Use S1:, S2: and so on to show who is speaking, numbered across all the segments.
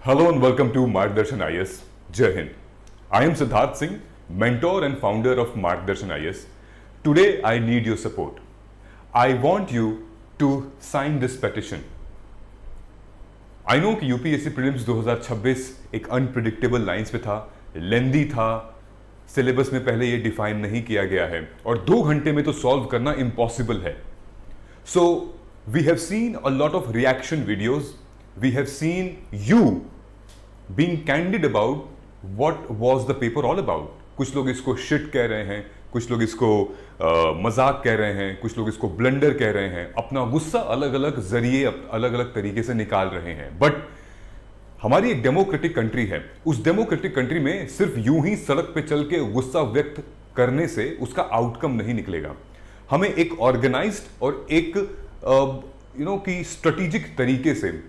S1: Hello and welcome to Margdarshan IS. Jai Hind. I am Siddharth Singh, mentor and founder of Margdarshan IS. Today I need your support. I want you to sign this petition. I know कि UPSC Prelims 2026 एक unpredictable lines पे था, लेंदी था, syllabus में पहले ये define नहीं किया गया है और 2 घंटे में तो सॉल्व करना इम्पॉसिबल है. So we have seen a lot of reaction videos. We have seen you being candid about what was the paper all about. कुछ लोग इसको शिट कह रहे हैं, कुछ लोग इसको मजाक कह रहे हैं, कुछ लोग इसको ब्लंडर कह रहे हैं, अपना गुस्सा अलग अलग जरिए अलग अलग तरीके से निकाल रहे हैं. बट हमारी एक डेमोक्रेटिक कंट्री है. उस डेमोक्रेटिक कंट्री में सिर्फ यूं ही सड़क पे चल के गुस्सा व्यक्त करने से उसका आउटकम नहीं निकलेगा. हमें एक ऑर्गेनाइज्ड और एक कि स्ट्रेटेजिक तरीके से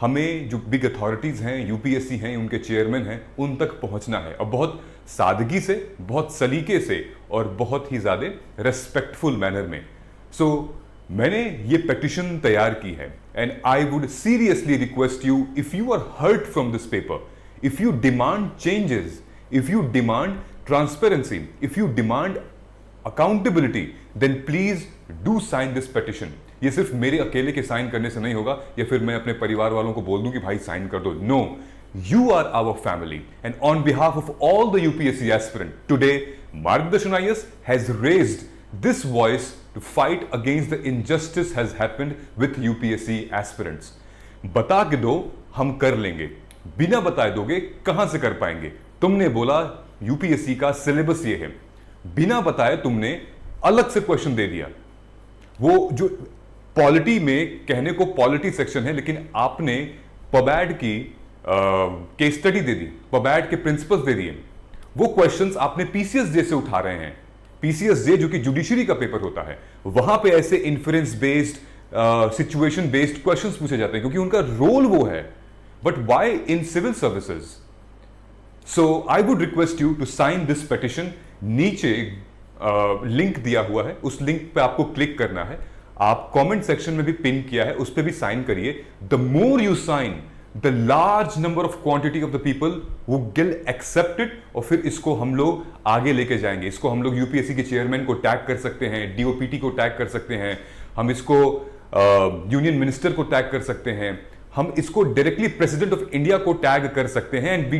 S1: हमें जो बिग अथॉरिटीज हैं, यूपीएससी हैं, उनके चेयरमैन हैं, उन तक पहुंचना है और बहुत सादगी से, बहुत सलीके से और बहुत ही ज्यादा रेस्पेक्टफुल मैनर में. सो मैंने ये पेटिशन तैयार की है and I would seriously request you, if you are hurt from this paper, if you demand changes, if you demand transparency, if you demand accountability, then please do sign this petition. ये सिर्फ मेरे अकेले के sign करने से नहीं होगा या फिर मैं अपने परिवार वालों को बोल दूं कि भाई साइन कर दो. No, you are our family, and on behalf of all the UPSC aspirants, today Margdarshan IS has raised this voice to fight against the injustice has happened with UPSC aspirants. बता के दो, हम कर लेंगे. बिना बताए दोगे कहां से कर पाएंगे? तुमने बोला यूपीएससी का सिलेबस ये है, बिना बताए तुमने अलग से क्वेश्चन दे दिया. वो जो पॉलिटी में कहने को पॉलिटी सेक्शन है, लेकिन आपने पबैड की केस स्टडी दे दी, पबैड के प्रिंसिपल्स दे दिए. वो क्वेश्चंस आपने पीसीएस जे से उठा रहे हैं. पीसीएस जे जो कि जुडिशरी का पेपर होता है, वहां पे ऐसे inference based, situation based questions पूछे जाते हैं क्योंकि उनका रोल वो है. But why in civil services? So I would request you to sign this petition. नीचे लिंक दिया हुआ है, उस लिंक पे आपको क्लिक करना है. आप कमेंट सेक्शन में भी पिन किया है, उस पर भी साइन करिए. The more you sign, the large number of quantity of the people वो विल एक्सेप्ट इट, और फिर इसको हम लोग आगे लेके जाएंगे. इसको हम लोग यूपीएससी के चेयरमैन को टैग कर सकते हैं, डीओपीटी को टैग कर सकते हैं, हम इसको यूनियन मिनिस्टर को टैग कर सकते हैं, हम इसको डायरेक्टली प्रेसिडेंट ऑफ इंडिया को टैग कर सकते हैं. And we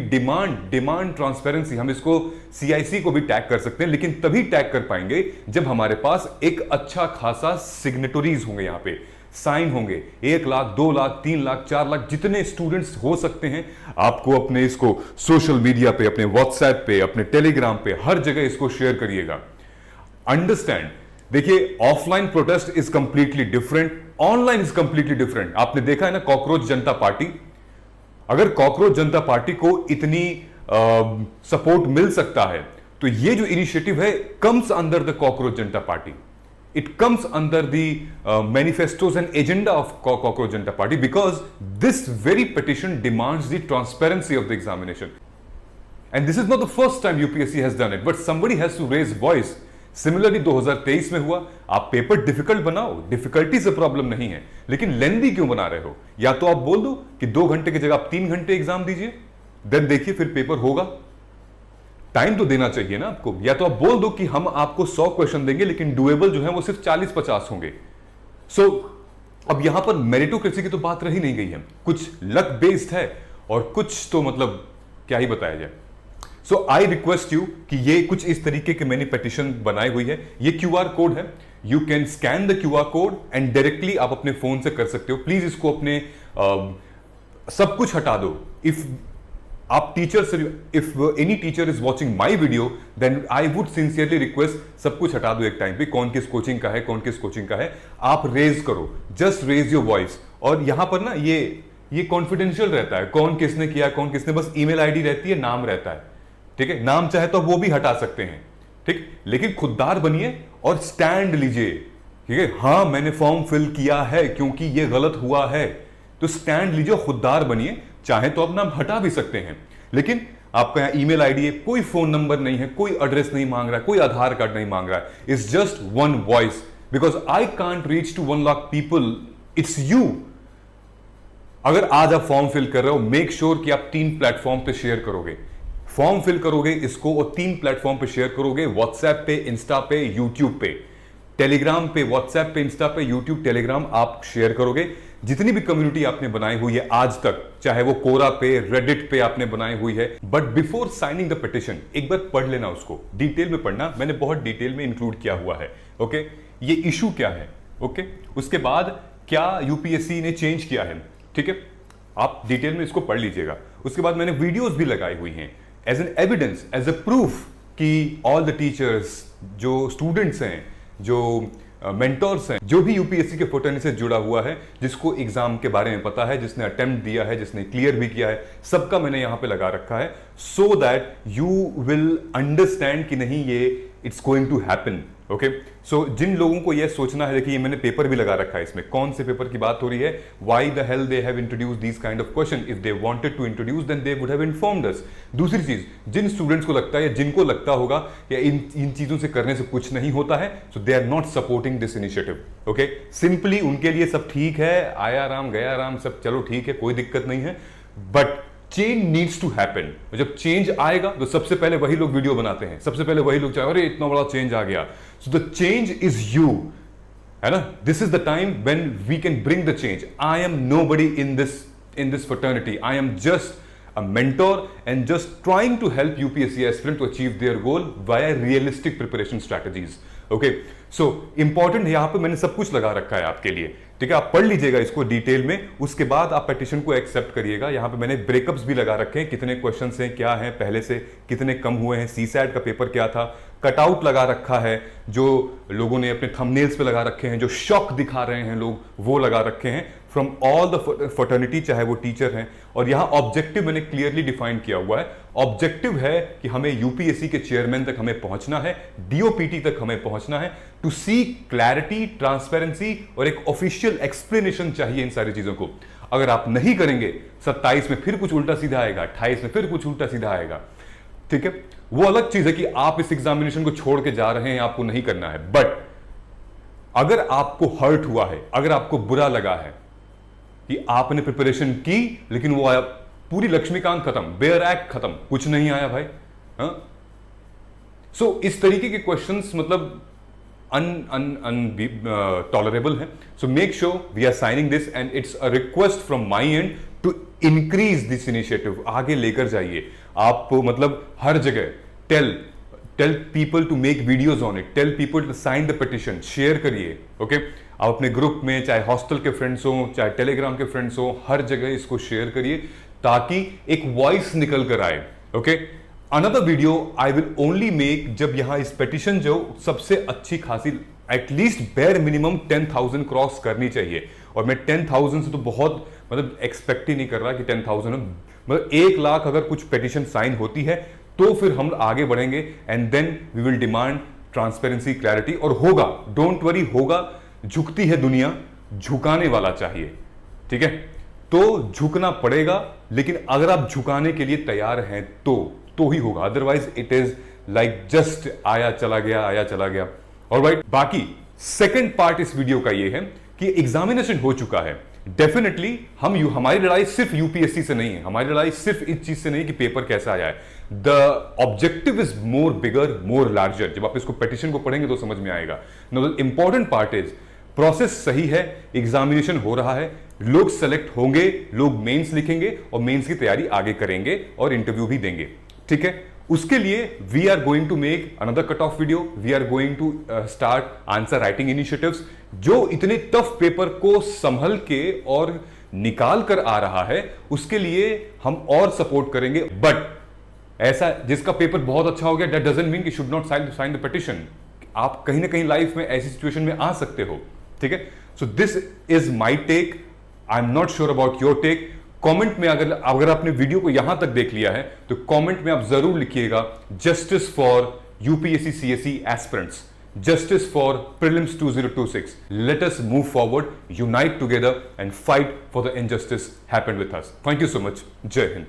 S1: demand transparency. हम इसको सीआईसी को भी टैग कर सकते हैं, लेकिन तभी टैग कर पाएंगे जब हमारे पास एक अच्छा खासा सिग्नेटरीज होंगे, यहां पे साइन होंगे. 1 लाख, 2 लाख, 3 लाख, 4 लाख, जितने स्टूडेंट्स हो सकते हैं. आपको अपने इसको सोशल मीडिया पे, अपने व्हाट्सएप पे, अपने टेलीग्राम पे, हर जगह इसको शेयर करिएगा. अंडरस्टैंड, देखिए, offline protest is completely different, online is completely different. आपने देखा है ना कॉकरोच जनता पार्टी. अगर कॉकरोच जनता पार्टी को इतनी सपोर्ट मिल सकता है तो ये जो इनिशिएटिव है comes under the cockroach Janata party. It comes under the manifestos and agenda of Cockroach Janata Party, because this very petition demands the transparency of the examination. And this is not the first time UPSC has done it, but somebody has to raise voice. Similarly 2023 में हुआ. आप paper difficult बनाओ, difficulty से problem नहीं है, लेकिन लेंदी क्यों बना रहे हो? या तो आप बोल दो कि 2 घंटे की जगह आप 3 घंटे एग्जाम दीजिए, देन देखिए फिर पेपर होगा. टाइम तो देना चाहिए ना आपको. या तो आप बोल दो कि हम आपको 100 क्वेश्चन देंगे, लेकिन डुएबल जो है वो सिर्फ 40-50 होंगे. सो अब यहां पर मेरिटोक्रेसी की तो बात रही नहीं गई है. कुछ लक बेस्ड है और कुछ तो मतलब क्या ही बताया जाए. सो आई रिक्वेस्ट यू कि ये कुछ इस तरीके के मैंने पेटिशन बनाई हुई है. ये क्यूआर कोड है, you can scan the QR code and directly आप अपने फोन से कर सकते हो. प्लीज इसको अपने सब कुछ हटा दो. इफ आप टीचर से, if any teacher is watching my video, then I would sincerely request सब कुछ हटा दो एक टाइम पे. कौन किस कोचिंग का है, कौन किस कोचिंग का है, आप रेज करो. Just raise your voice. और यहां पर ना ये कॉन्फिडेंशियल रहता है, कौन किसने किया, कौन किसने, बस ईमेल आईडी रहती है, नाम रहता है. ठीक है, नाम चाहे तो वो भी हटा सकते हैं. ठीक, लेकिन खुददार बनिए और स्टैंड लीजिए. ठीक है, हाँ मैंने फॉर्म फिल किया है क्योंकि ये गलत हुआ है, तो स्टैंड लीजिए, खुददार बनिए. चाहे तो आप नाम हटा भी सकते हैं, लेकिन आपका यहां ईमेल आईडी है, कोई फोन नंबर नहीं है, कोई एड्रेस नहीं मांग रहा है, कोई आधार कार्ड नहीं मांग रहा है. It's just one voice, because I can't reach to 1 lakh people. It's you. अगर आज आप फॉर्म फिल कर रहे हो, मेक श्योर कि आप 3 प्लेटफॉर्म पे शेयर करोगे। फॉर्म फिल करोगे इसको और 3 प्लेटफॉर्म पे शेयर करोगे, व्हाट्सएप पे, इंस्टा पे, यूट्यूब पे, टेलीग्राम पे, व्हाट्सएप पे, इंस्टा पे, यूट्यूब, टेलीग्राम आप शेयर करोगे। जितनी भी कम्युनिटी आपने बनाई हुई है आज तक, चाहे वो कोरा पे, रेडिट पे आपने बनाई हुई है, but before signing the petition एक बार पढ़ लेना उसको, डिटेल में पढ़ना, मैंने बहुत डिटेल में इंक्लूड किया हुआ है। ओके, ये इशू क्या है, ओके, उसके बाद क्या यूपीएससी ने चेंज किया है, ठीक है, आप डिटेल में इसको पढ़ लीजिएगा। उसके बाद मैंने वीडियोस भी लगाई हुई हैं as an evidence, as a proof कि ऑल द टीचर्स, जो स्टूडेंट्स हैं, जो मेंटोर्स हैं, जो भी यूपीएससी के फ्रेटर्निटी से जुड़ा हुआ है, जिसको एग्जाम के बारे में पता है, जिसने अटेम्प्ट दिया है, जिसने क्लियर भी किया है, सबका मैंने यहां पे लगा रखा है, so that you will understand कि नहीं ये it's going to happen. Okay, so जिन लोगों को यह सोचना है, देखिए ये मैंने पेपर भी लगा रखा है, इसमें कौन से पेपर की बात हो रही है, why the hell they have introduced these kind of question, if they wanted to introduce then they would have informed us. दूसरी चीज, जिन स्टूडेंट्स को लगता है या जिनको लगता होगा या इन चीजों से करने से कुछ नहीं होता है, so they are not supporting this initiative. Okay, simply उनके लिए सब ठीक है, आया राम गया राम, सब चलो ठीक है, कोई दिक्कत नहीं है, but change needs to happen. जब चेंज आएगा तो सबसे पहले वही लोग वीडियो बनाते हैं, सबसे पहले वही लोग चाहे अरे इतना बड़ा चेंज आ गया, so the change is you, है ना। This is the time when we can bring the change. I am nobody in this fraternity, I am just a mentor and just trying to help UPSC aspirant to achieve their goal via realistic preparation strategies. Okay, so important, यहां पे मैंने सब कुछ लगा रखा है आपके लिए, ठीक है, आप पढ़ लीजिएगा इसको डिटेल में, उसके बाद आप पेटिशन को एक्सेप्ट करिएगा। यहां पे मैंने ब्रेकअप्स भी लगा रखे हैं, कितने क्वेश्चंस हैं, क्या हैं, पहले से कितने कम हुए हैं, सीसैट का पेपर क्या था, कटआउट लगा रखा है, जो लोगों ने अपने थंबनेल्स पे लगा रखे हैं, जो शॉक दिखा रहे हैं लोग, वो लगा रखे हैं फ्रॉम ऑल द फ्रेटर्निटी, चाहे वो टीचर हैं। और यहां ऑब्जेक्टिव मैंने क्लियरली डिफाइन किया हुआ है, ऑब्जेक्टिव है कि हमें यूपीएससी के चेयरमैन तक हमें पहुंचना है, डीओपीटी तक हमें पहुंचना है, टू सी क्लैरिटी, ट्रांसपेरेंसी और एक ऑफिशियल एक्सप्लेनेशन चाहिए इन सारी चीजों को। अगर आप नहीं करेंगे, 27 में फिर कुछ उल्टा सीधा आएगा, 28 में फिर कुछ उल्टा सीधा आएगा, ठीक है। वो अलग चीज है कि आप इस एग्जामिनेशन को छोड़ के जा रहे हैं, आपको नहीं करना है, बट अगर आपको हर्ट हुआ है, अगर आपको बुरा लगा है कि आपने प्रिपरेशन की लेकिन वो आया पूरी लक्ष्मीकांत खत्म, बेयर एक्ट खत्म, कुछ नहीं आया भाई, हाँ। सो इस तरीके के क्वेश्चंस मतलब टॉलरेबल है। So make sure we are signing this and it's a request from my end to increase this initiative, आगे लेकर जाइए आप, मतलब हर जगह tell people to make videos on it, tell people to sign the petition, share करिए। Okay, आप अपने ग्रुप में, चाहे हॉस्टल के फ्रेंड्स हो, चाहे टेलीग्राम के फ्रेंड्स हो, हर जगह इसको शेयर करिए ताकि एक वॉइस निकल कर आए। Okay, another video I will only make जब यहां इस पिटिशन जो सबसे अच्छी खासी एटलीस्ट बेयर मिनिमम 10,000 क्रॉस करनी चाहिए, और मैं 10,000 से तो बहुत मतलब एक्सपेक्ट ही नहीं कर रहा कि 10,000, मतलब 1 लाख अगर कुछ पिटिशन साइन होती है तो फिर हम आगे बढ़ेंगे and then we will demand transparency, clarity, और होगा, डोंट वरी, होगा। झुकती है दुनिया, झुकाने वाला चाहिए, ठीक है, तो झुकना पड़ेगा, लेकिन अगर आप झुकाने के लिए तैयार हैं तो ही होगा, otherwise it is like just आया चला गया, आया चला गया। ऑलराइट, बाकी सेकंड पार्ट इस वीडियो का ये है कि एग्जामिनेशन हो चुका है, डेफिनेटली हमारी लड़ाई सिर्फ यूपीएससी से नहीं है, हमारी लड़ाई सिर्फ इस चीज से नहीं कि पेपर कैसा आया है, the objective is more bigger, more larger. जब आप इसको पिटिशन को पढ़ेंगे तो समझ में आएगा। No, the important part is process सही है, एग्जामिनेशन हो रहा है, लोग सेलेक्ट होंगे, लोग मेंस लिखेंगे और मेंस की तैयारी आगे करेंगे और इंटरव्यू भी देंगे, ठीक है। उसके लिए we are going to make another cut off video, we are going to start answer writing initiatives, जो इतने टफ पेपर को संभल के और निकाल कर आ रहा है, उसके लिए हम और सपोर्ट करेंगे। बट ऐसा जिसका पेपर बहुत अच्छा हो गया, दैट डजंट मीन कि should not sign the petition. आप कहीं ना कहीं लाइफ में ऐसी सिचुएशन में आ सकते हो, ठीक है। So this is my take, I am not sure about your take. Comment में अगर आपने वीडियो को यहां तक देख लिया है तो कमेंट में आप जरूर लिखिएगा justice for UPSC CSE aspirants, justice for prelims 2026। Let us move forward, unite together and fight for the injustice happened with us. Thank you so much. जय हिंद।